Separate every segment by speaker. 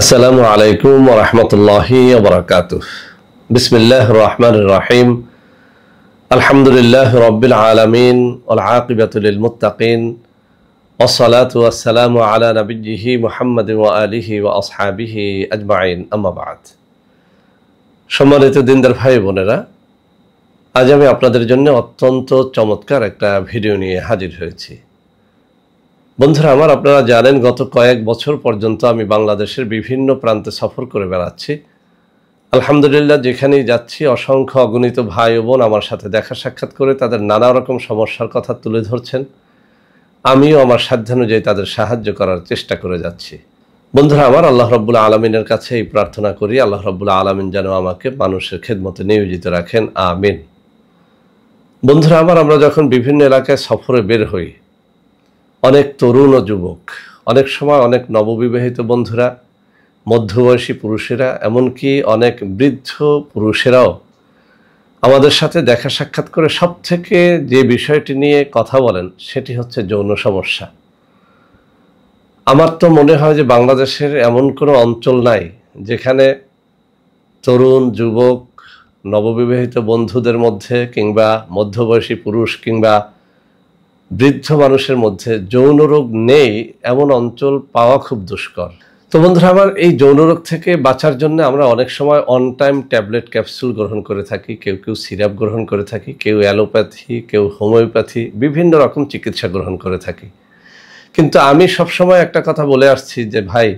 Speaker 1: আসসালামু আলাইকুম ওয়া রাহমাতুল্লাহি ওয়া বারাকাতুহু। বিসমিল্লাহির রহমানির রহিম। আলহামদুলিল্লাহি রাব্বিল আলামিন ওয়াল আকিবাতু লিল মুত্তাকিন ওয়াস সালাতু ওয়াস সালামু আলা নাবিয়্যিহি মুহাম্মাদিন ওয়া আলিহি ওয়া আসহাবিহি আজমাইন, আম্মা বা'দ। সম্মানিত দিনদার ভাই বোনেরা, আজ আমি আপনাদের জন্য অত্যন্ত চমৎকার একটা ভিডিও নিয়ে হাজির হয়েছি। বন্ধুরা আমার, আপনারা জানেন গত কয়েক বছর পর্যন্ত আমি বাংলাদেশের বিভিন্ন প্রান্তে সফর করে বেড়াচ্ছি। আলহামদুলিল্লাহ, যেখানেই যাচ্ছি অসংখ্য অগণিত ভাই ও বোন আমার সাথে দেখা সাক্ষাৎ করে তাদের নানা রকম সমস্যার কথা তুলে ধরছেন। আমিও আমার সাধ্যানুযায়ী তাদের সাহায্য করার চেষ্টা করে যাচ্ছি। বন্ধুরা আমার, আল্লাহ রাব্বুল আলামিনের কাছে এই প্রার্থনা করি, আল্লাহ রাব্বুল আলামিন যেন আমাকে মানুষের খেদমতে নিয়োজিত রাখেন, আমিন। বন্ধুরা আমার, আমরা যখন বিভিন্ন এলাকায় সফরে বের হই, অনেক তরুণ ও যুবক, অনেক সময় অনেক নববিবাহিত বন্ধুরা, মধ্যবয়সী পুরুষেরা, এমনকি অনেক বৃদ্ধ পুরুষেরাও আমাদের সাথে দেখা সাক্ষাৎ করে সবথেকে যে বিষয়টি নিয়ে কথা বলেন সেটি হচ্ছে যৌন সমস্যা। আমার তো মনে হয় যে বাংলাদেশের এমন কোনো অঞ্চল নাই যেখানে তরুণ যুবক নববিবাহিত বন্ধুদের মধ্যে কিংবা মধ্যবয়সী পুরুষ কিংবা বৃদ্ধ মানুষের মধ্যে যৌন রোগ নেই, এমন অঞ্চল পাওয়া খুব দুষ্কর। তো বন্ধুরা আমার, এই যৌন রোগ থেকে বাঁচার জন্য আমরা অনেক সময় অন টাইম ট্যাবলেট ক্যাপসুল গ্রহণ করে থাকি, কেউ কেউ সিরাপ গ্রহণ করে থাকি, কেউ অ্যালোপ্যাথি, কেউ হোমিওপ্যাথি, বিভিন্ন রকম চিকিৎসা গ্রহণ করে থাকি। কিন্তু আমি সবসময় একটা কথা বলে আসছি যে ভাই,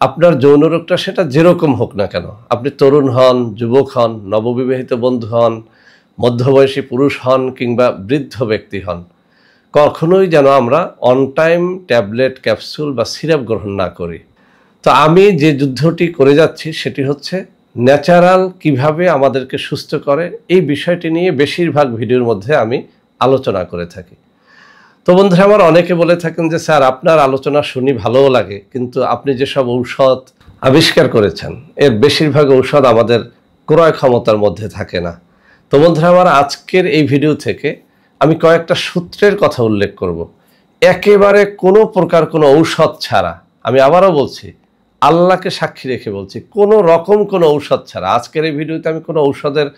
Speaker 1: আপনার যৌন রোগটা সেটা যেরকম হোক না কেন, আপনি তরুণ হন, যুবক হন, নববিবাহিত বন্ধু হন, মধ্যবয়সী পুরুষ হন কিংবা বৃদ্ধ ব্যক্তি হন, কখনোই যেন আমরা অন টাইম ট্যাবলেট ক্যাপসুল বা সিরাপ গ্রহণ না করি। তো আমি যে যুদ্ধটি করে যাচ্ছি সেটি হচ্ছে ন্যাচারাল কিভাবে আমাদেরকে সুস্থ করে, এই বিষয়টি নিয়ে বেশিরভাগ ভিডিওর মধ্যে আমি আলোচনা করে থাকি। তো বন্ধুরা আমার, অনেকে বলে থাকেন যে স্যার, আপনার আলোচনা শুনি ভালোও লাগে, কিন্তু আপনি যেসব ঔষধ আবিষ্কার করেছেন এর বেশিরভাগ ঔষধ আমাদের ক্রয় ক্ষমতার মধ্যে থাকে না। তো বন্ধুরা আমার, আজকের এই ভিডিও থেকে আমি কয়েকটা সূত্রের কথা উল্লেখ করব, একেবারে কোনো প্রকার কোনো ঔষধ ছাড়া। আমি আবারও বলছি, আল্লাহকে সাক্ষী রেখে বলছি, কোনো রকম কোনো ঔষধ ছাড়া আজকের এই ভিডিওতে আমি কোনো ঔষধের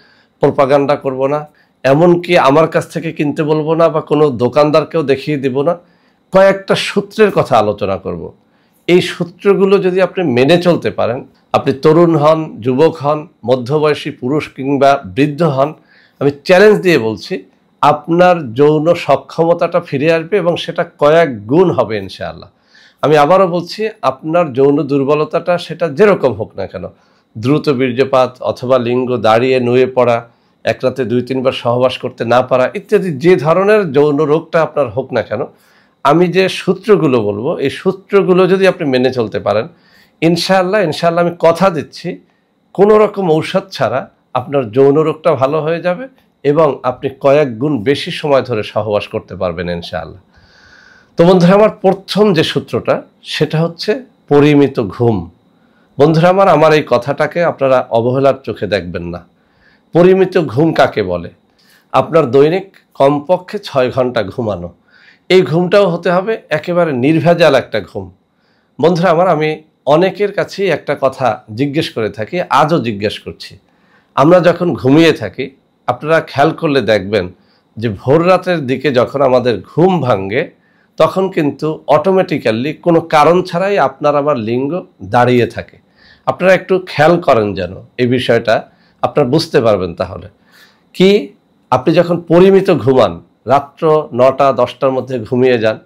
Speaker 1: প্রোপাগান্ডা করব না, এমনকি আমার কাছ থেকে কিনতে বলবো না বা কোনো দোকানদারকেও দেখিয়ে দেব না। কয়েকটা সূত্রের কথা আলোচনা করব। এই সূত্রগুলো যদি আপনি মেনে চলতে পারেন, আপনি তরুণ হন, যুবক হন, মধ্যবয়সী পুরুষ কিংবা বৃদ্ধ হন, আমি চ্যালেঞ্জ দিয়ে বলছি আপনার যৌন সক্ষমতাটা ফিরে আসবে এবং সেটা কয়েক গুণ হবে ইনশাআল্লাহ। আমি আবারও বলছি, আপনার যৌন দুর্বলতাটা সেটা যেরকম হোক না কেন, দ্রুত বীর্যপাত অথবা লিঙ্গ দাঁড়িয়ে নুয়ে পড়া, এক রাতে 2-3 বার সহবাস করতে না পারা ইত্যাদি যে ধরনের যৌন রোগটা আপনার হোক না কেন, আমি যে সূত্রগুলো বলবো এই সূত্রগুলো যদি আপনি মেনে চলতে পারেন, ইনশাআল্লাহ আমি কথা দিচ্ছি কোনো রকম ঔষধ ছাড়া আপনার যৌন রোগটা ভালো হয়ে যাবে এবং আপনি কয়েক গুণ বেশি সময় ধরে সহবাস করতে পারবেন ইনশাআল্লাহ। তো বন্ধুরা আমার, প্রথম যে সূত্রটা সেটা হচ্ছে পরিমিত ঘুম। বন্ধুরা আমার এই কথাটাকে আপনারা অবহেলার চোখে দেখবেন না। পরিমিত ঘুম কাকে বলে? আপনার দৈনিক কমপক্ষে 6 ঘন্টা ঘুমানো। এই ঘুমটাও হতে হবে একেবারে নির্ভেজাল একটা ঘুম। বন্ধুরা আমার, আমি অনেকের কাছেই একটা কথা জিজ্ঞেস করে থাকি, আজও জিজ্ঞেস করছি। আমরা যখন ঘুমিয়ে থাকি, আপনারা খেয়াল করলে দেখবেন যে ভোর রাতের দিকে যখন আমাদের ঘুম ভাঙে তখন কিন্তু অটোমেটিক্যালি কোনো কারণ ছাড়াই আপনার আমার লিঙ্গ দাঁড়িয়ে থাকে। আপনারা একটু খেয়াল করেন যেন এই বিষয়টা আপনারা বুঝতে পারবেন। তাহলে কি, আপনি যখন পরিমিত ঘুমান, রাত্র 9টা-10টার মধ্যে ঘুমিয়ে যান,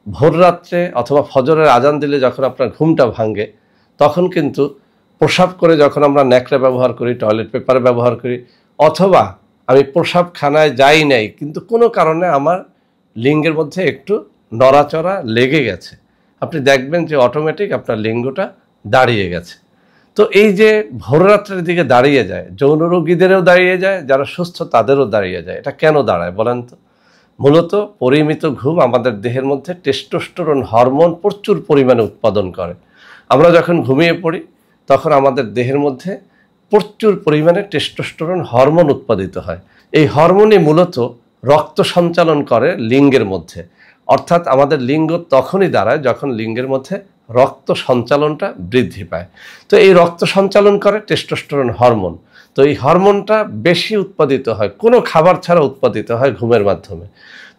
Speaker 1: ভোর রাত্রে অথবা ফজরের আজান দিলে যখন আপনার ঘুমটা ভাঙে তখন কিন্তু প্রসাব করে যখন আমরা ন্যাকড়া ব্যবহার করি, টয়লেট পেপার ব্যবহার করি, অথবা আমি প্রসাবখানায় যাই নাই কিন্তু কোনো কারণে আমার লিঙ্গের মধ্যে একটু নড়াচড়া লেগে গেছে, আপনি দেখবেন যে অটোমেটিক আপনার লিঙ্গটা দাঁড়িয়ে গেছে। তো এই যে ভোররাত্রের দিকে দাঁড়িয়ে যায়, যৌন রোগীদেরও দাঁড়িয়ে যায়, যারা সুস্থ তাদেরও দাঁড়িয়ে যায়। এটা কেন দাঁড়ায় বলেন তো? মূলত পরিমিত ঘুম আমাদের দেহের মধ্যে টেস্টোস্টেরন হরমোন প্রচুর পরিমাণে উৎপাদন করে। আমরা যখন ঘুমিয়ে পড়ি তখন আমাদের দেহের মধ্যে প্রচুর পরিমাণে টেস্টোস্টেরন হরমোন উৎপাদিত হয়। এই হরমোনই মূলত রক্ত সঞ্চালন করে লিঙ্গের মধ্যে, অর্থাৎ আমাদের লিঙ্গ তখনই দাঁড়ায় যখন লিঙ্গের মধ্যে রক্ত সঞ্চালনটা বৃদ্ধি পায়। তো এই রক্ত সঞ্চালন করে টেস্টোস্টেরন হরমোন। তো এই হরমোনটা বেশি উৎপাদিত হয়, কোনো খাবার ছাড়া উৎপাদিত হয় ঘুমের মাধ্যমে।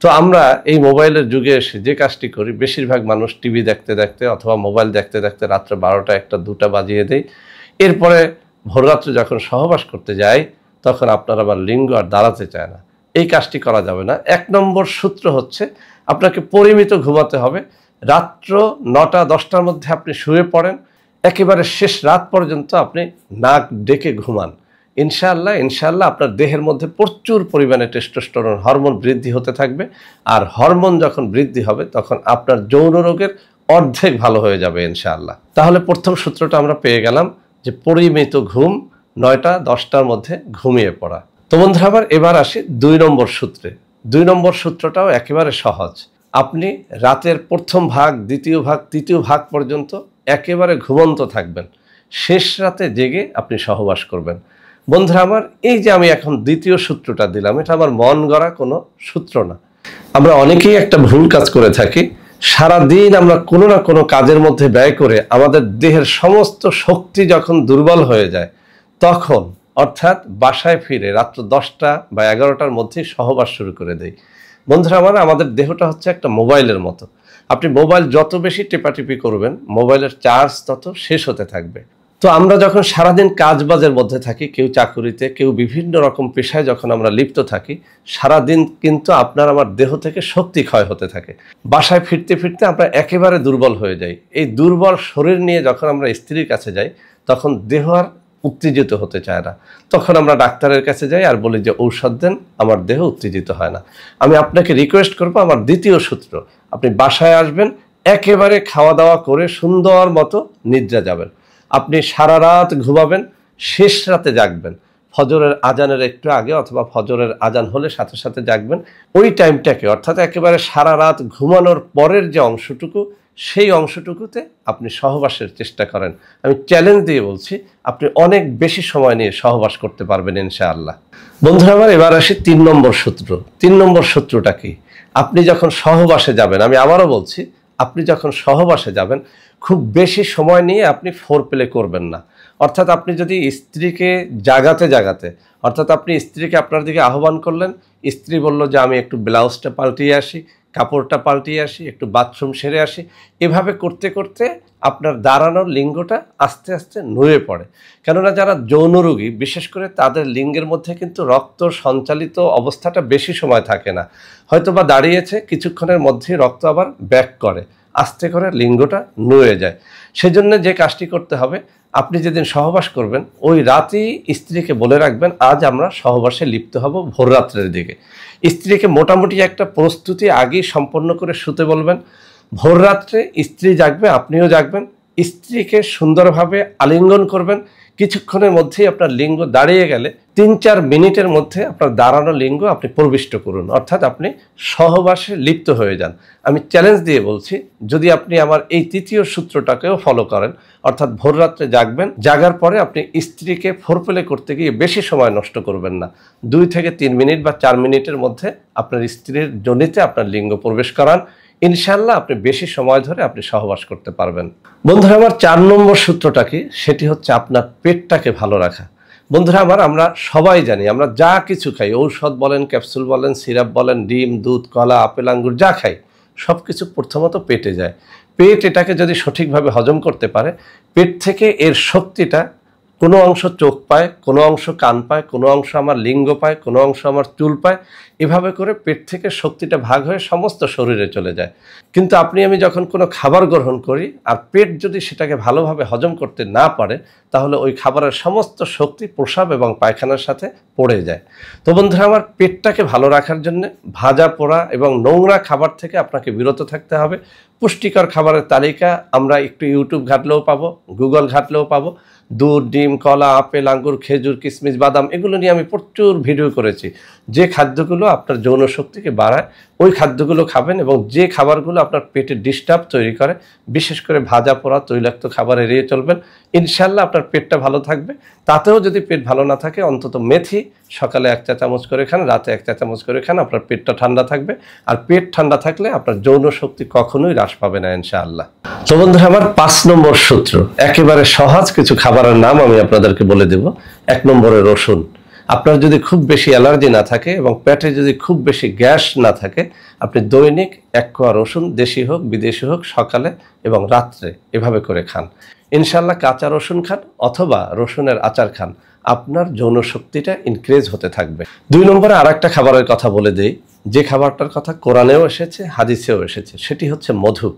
Speaker 1: তো আমরা এই মোবাইলের যুগে এসে যে কাজটি করি, বেশিরভাগ মানুষ টিভি দেখতে দেখতে অথবা মোবাইল দেখতে দেখতে রাত্রে 12টা 1টা 2টা বাজিয়ে দেয়। এরপরে ভোররাত্রে যখন সহবাস করতে যাই তখন আপনার আবার লিঙ্গ আর দাঁড়াতে চায় না। এই কাজটি করা যাবে না। 1 নম্বর সূত্র হচ্ছে আপনাকে পরিমিত ঘুমাতে হবে। রাত্র 9টা 10টার মধ্যে আপনি শুয়ে পড়েন, একেবারে শেষ রাত পর্যন্ত আপনি নাক ডেকে ঘুমান। ইনশাআল্লাহ আপনার দেহের মধ্যে প্রচুর পরিমাণে টেস্টোস্টেরন হরমোন বৃদ্ধি হতে থাকবে। আর হরমোন যখন বৃদ্ধি হবে তখন আপনার যৌন রোগের অর্ধেক ভালো হয়ে যাবে ইনশাআল্লাহ। তাহলে প্রথম সূত্রটা আমরা পেয়ে গেলাম যে পরিমিত ঘুম, 9টা 10টার মধ্যে ঘুমিয়ে পড়া। তো বন্ধুরা এবার আসি 2 নম্বর সূত্রে। 2 নম্বর সূত্রটাও একেবারে সহজ। আপনি রাতের প্রথম ভাগ, দ্বিতীয় ভাগ, তৃতীয় ভাগ পর্যন্ত একেবারে ঘুমন্ত থাকবেন। শেষ রাতে জেগে আপনি সহবাস করবেন। বন্ধুরা এই যে আমি এখন দ্বিতীয় সূত্রটা দিলাম, এটা আমার মন গড়া কোনো সূত্র না। আমরা অনেকেই একটা ভুল কাজ করে থাকি। সারাদিন আমরা কোনো না কোনো কাজের মধ্যে ব্যয় করে আমাদের দেহের সমস্ত শক্তি যখন দুর্বল হয়ে যায় তখন, অর্থাৎ বাসায় ফিরে রাত্র 10টা বা 11টার মধ্যেই সহবাস শুরু করে দেই। বন্ধুরা আমাদের দেহটা হচ্ছে একটা মোবাইলের মতো। আপনি মোবাইল যত বেশি টেপাটিপি করবেন, মোবাইলের চার্জ তত শেষ হতে থাকবে। তো আমরা যখন সারাদিন কাজবাজের মধ্যে থাকি, কেউ চাকুরিতে, কেউ বিভিন্ন রকম পেশায় যখন আমরা লিপ্ত থাকি, সারাদিন কিন্তু আপনার আমার দেহ থেকে শক্তি ক্ষয় হতে থাকে। বাসায় ফিরতে ফিরতে আমরা একেবারে দুর্বল হয়ে যাই। এই দুর্বল শরীর নিয়ে যখন আমরা স্ত্রীর কাছে যাই তখন দেহ আর উত্তেজিত হতে চায় না। তখন আমরা ডাক্তারের কাছে যাই আর বলি যে ঔষধ দেন, আমার দেহ উত্তেজিত হয় না। আমি আপনাকে রিকোয়েস্ট করবো, আমার দ্বিতীয় সূত্র, আপনি বাসায় আসবেন, একেবারে খাওয়া দাওয়া করে সুন্দর মতো নিদ্রা যাবেন। আপনি সারা রাত ঘুমাবেন, শেষ রাতে জাগবেন। ফজরের আজানের একটু আগে অথবা ফজরের আজান হলে সাথে সাথে জাগবেন। ওই টাইমটাকে, অর্থাৎ একেবারে সারা রাত ঘুমানোর পরের যে অংশটুকু, সেই অংশটুকুতে আপনি সহবাসের চেষ্টা করেন। আমি চ্যালেঞ্জ দিয়ে বলছি, আপনি অনেক বেশি সময় নিয়ে সহবাস করতে পারবেন ইনশাআল্লাহ। বন্ধুরা এবার আসি 3 নম্বর সূত্র। 3 নম্বর সূত্রটা কি? আপনি যখন সহবাসে যাবেন, আমি আবারও বলছি, আপনি যখন সহবাসে যাবেন খুব বেশি সময় নিয়ে আপনি ফোরপ্লে করবেন না। অর্থাৎ আপনি যদি স্ত্রীকে জাগাতে, অর্থাৎ আপনি স্ত্রীকে আপনার দিকে আহ্বান করলেন, স্ত্রী বলল যে আমি একটু ব্লাউজটা পাল্টিয়ে আসি, কাপড়টা পাল্টিয়ে আসি, একটু বাথরুম সেরে আসি, এভাবে করতে করতে আপনার দাঁড়ানোর লিঙ্গটা আস্তে আস্তে নুয়ে পড়ে। কেননা যারা যৌন রোগী, বিশেষ করে তাদের লিঙ্গের মধ্যে কিন্তু রক্ত সঞ্চালিত অবস্থাটা বেশি সময় থাকে না। হয়তো বা দাঁড়িয়েছে, কিছুক্ষণের মধ্যেই রক্ত আবার ব্যাক করে, আস্তে করে লিঙ্গটা নুয়ে যায়। সেজন্য যে কাজটি করতে হবে, আপনি যেদিন সহবাস করবেন ওই রাতেই স্ত্রীকে বলে রাখবেন আজ আমরা সহবাসে লিপ্ত হব ভোররাত্রের দিকে। স্ত্রীকে মোটামুটি একটা প্রস্তুতি আগেই সম্পন্ন করে শুতে বলবেন। ভোররাত্রে স্ত্রী জাগবে, আপনিও জাগবেন, স্ত্রীকে সুন্দরভাবে আলিঙ্গন করবেন। কিছুক্ষণের মধ্যেই আপনার লিঙ্গ দাঁড়িয়ে গেলে 3-4 মিনিটের মধ্যে আপনার দাঁড়ানো লিঙ্গ আপনি প্রবিষ্ট করুন, অর্থাৎ আপনি সহবাসে লিপ্ত হয়ে যান। আমি চ্যালেঞ্জ দিয়ে বলছি, যদি আপনি আমার এই তৃতীয় সূত্রটাকেও ফলো করেন, অর্থাৎ ভোররাত্রে জাগবেন, জাগার পরে আপনি স্ত্রীকে ফোরপ্লে করতে গিয়ে বেশি সময় নষ্ট করবেন না। 2 থেকে 3 মিনিট বা 4 মিনিটের মধ্যে আপনার স্ত্রীর যোনিতে আপনার লিঙ্গ প্রবেশ করান। ইনশাআল্লাহ আপনি বেশি সময় ধরে আপনি সহবাস করতে পারবেন। বন্ধুরা 4 নম্বর সূত্রটা কি? সেটি হচ্ছে আপনার পেটটাকে ভালো রাখা। বন্ধুরা আমরা সবাই জানি, আমরা যা কিছু খাই, ঔষধ বলেন, ক্যাপসুল বলেন, সিরাপ বলেন, ডিম, দুধ, কলা, আপেল, আঙ্গুর যা খাই, সব কিছু প্রথমত পেটে যায়। পেট এটাকে যদি সঠিকভাবে হজম করতে পারে, পেট থেকে এর শক্তিটা কোনো অংশ চোখ পায়, কোনো অংশ কান পায়, কোনো অংশ আমার লিঙ্গ পায়, কোনো অংশ আমার চুল পায়। এভাবে করে পেট থেকে শক্তিটা ভাগ হয়ে সমস্ত শরীরে চলে যায়। কিন্তু আপনি আমি যখন কোনো খাবার গ্রহণ করি আর পেট যদি সেটাকে ভালোভাবে হজম করতে না পারে, তাহলে ওই খাবারের সমস্ত শক্তি প্রস্রাব এবং পায়খানার সাথে পড়ে যায়। তো বন্ধুরা পেটটাকে ভালো রাখার জন্য ভাজা পোড়া এবং নোংরা খাবার থেকে আপনাকে বিরত থাকতে হবে। পুষ্টিকর খাবারের তালিকা আমরা একটু ইউটিউব ঘাটলেও পাবো, গুগল ঘাটলেও পাবো। দুধ, ডিম, কলা, আপেল, আঙ্গুর, খেজুর, কিশমিশ, বাদাম, এগুলো নিয়ে আমি প্রচুর ভিডিও করেছি। যে খাদ্যগুলো আপনার যৌন শক্তিকে বাড়ায়, ওই খাদ্যগুলো খাবেন এবং যে খাবারগুলো আপনার পেটে ডিস্টার্ব তৈরি করে, বিশেষ করে ভাজা পোড়া তৈলাক্ত খাবার এড়িয়ে চলবেন। ইনশাল্লাহ আপনার পেটটা ভালো থাকবে। তাতেও যদি পেট ভালো না থাকে, অন্তত মেথি সকালে 1 চা চামচ করে খান, রাতে 1 চা চামচ করে খান, আপনার পেটটা ঠান্ডা থাকবে। আর পেট ঠান্ডা থাকলে আপনার যৌন শক্তি কখনোই হ্রাস পাবে না ইনশাআল্লাহ। তো বন্ধুরা, আমার 5 নম্বর সূত্র, একেবারে সহজ কিছু খাবারের নাম আমি আপনাদেরকে বলে দেব। 1 নম্বরে রসুন। আপনার যদি খুব বেশি অ্যালার্জি না থাকে এবং পেটে যদি খুব বেশি গ্যাস না থাকে, আপনি দৈনিক 1 কোয়া রসুন, দেশি হোক বিদেশি হোক, সকালে এবং রাত্রে এভাবে করে খান। ইনশাল্লাহ কাঁচা রসুন খান অথবা রসুনের আচার খান, আপনার যৌন শক্তিটা ইনক্রিজ হতে থাকবে। 2 নম্বরে আর একটা খাবারের কথা বলে দেই, যে খাবারটার কথা কোরআনেও এসেছে, হাদিসেও এসেছে, সেটি হচ্ছে মধু।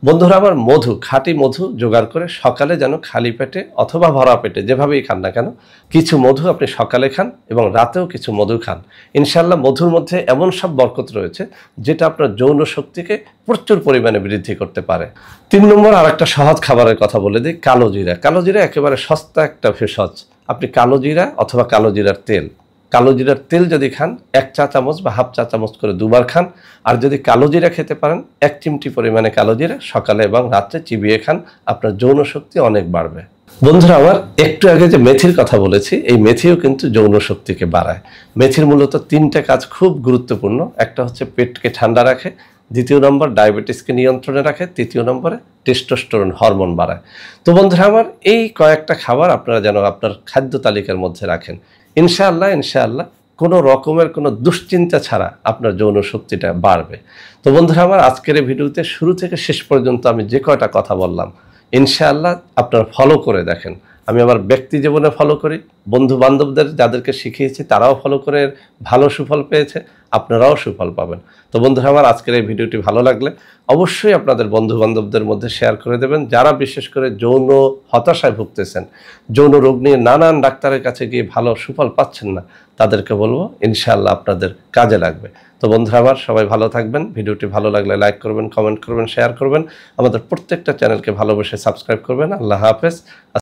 Speaker 1: বন্ধুরা আমার, মধু, খাঁটি মধু জোগাড় করে সকালে যেন খালি পেটে অথবা ভরা পেটে যেভাবেই খান না কেন, কিছু মধু আপনি সকালে খান এবং রাতেও কিছু মধু খান। ইনশাল্লাহ মধুর মধ্যে এমন সব বরকত রয়েছে যেটা আপনার যৌন শক্তিকে প্রচুর পরিমাণে বৃদ্ধি করতে পারে। 3 নম্বর আর একটা সহজ খাবারের কথা বলে দিই, কালো জিরা। কালো জিরা একেবারে সস্তা একটা ভেষজ। আপনি কালো জিরা অথবা কালো জিরার তেল, কালো জিরার তেল যদি খান 1 চা চামচ বা হাফ চা চামচ করে 2 বার খান। আর যদি কালো জিরা খেতে পারেন, 1 চিমটি পরিমাণে কালো জিরা সকালে এবং রাত্রে চিবিয়ে খান, আপনার যৌন শক্তি অনেক বাড়বে। বন্ধুরা আমার, একটু আগে যে মেথির কথা বলেছি, এই মেথিও কিন্তু যৌন শক্তিকে বাড়ায়। মেথির মূলত 3টে কাজ খুব গুরুত্বপূর্ণ। একটা হচ্ছে পেটকে ঠান্ডা রাখে, 2 নম্বর ডায়াবেটিসকে নিয়ন্ত্রণে রাখে, 3 নম্বরে টেস্টোস্টেরন হরমোন বাড়ায়। তো বন্ধুরা আমার, এই কয়েকটা খাবার আপনারা যেন আপনার খাদ্য তালিকার মধ্যে রাখেন। ইনশাআল্লাহ কোনো রকমের কোনো দুশ্চিন্তা ছাড়া আপনার যৌন শক্তিটা বাড়বে। তো বন্ধুরা আমার, আজকের এই ভিডিওতে শুরু থেকে শেষ পর্যন্ত আমি যে কয়টা কথা বললাম, ইনশাআল্লাহ আপনারা ফলো করে দেখেন। আমি আমার ব্যক্তি জীবনে ফলো করি, বন্ধু বান্ধবদের যাদেরকে শিখিয়েছি তারাও ফলো করে ভালো সুফল পেয়েছে, আপনারাও সুফল পাবেন। তো বন্ধুরা আমার, আজকের এই ভিডিওটি ভালো লাগলে অবশ্যই আপনাদের বন্ধু বান্ধবদের মধ্যে শেয়ার করে দেবেন। যারা বিশেষ করে যৌন হতাশায় ভুগতেছেন, যৌন রোগ নিয়ে নানান ডাক্তারের কাছে গিয়ে ভালো সুফল পাচ্ছেন না, তাদেরকে বলবো ইনশাআল্লাহ আপনাদের কাজে লাগবে। তো বন্ধুরা আমার, সবাই ভালো থাকবেন। ভিডিওটি ভালো লাগলে লাইক করবেন, কমেন্ট করবেন, শেয়ার করবেন। আমাদের প্রত্যেকটা চ্যানেলকে ভালোবেসে সাবস্ক্রাইব করবেন। আল্লাহ হাফেজ।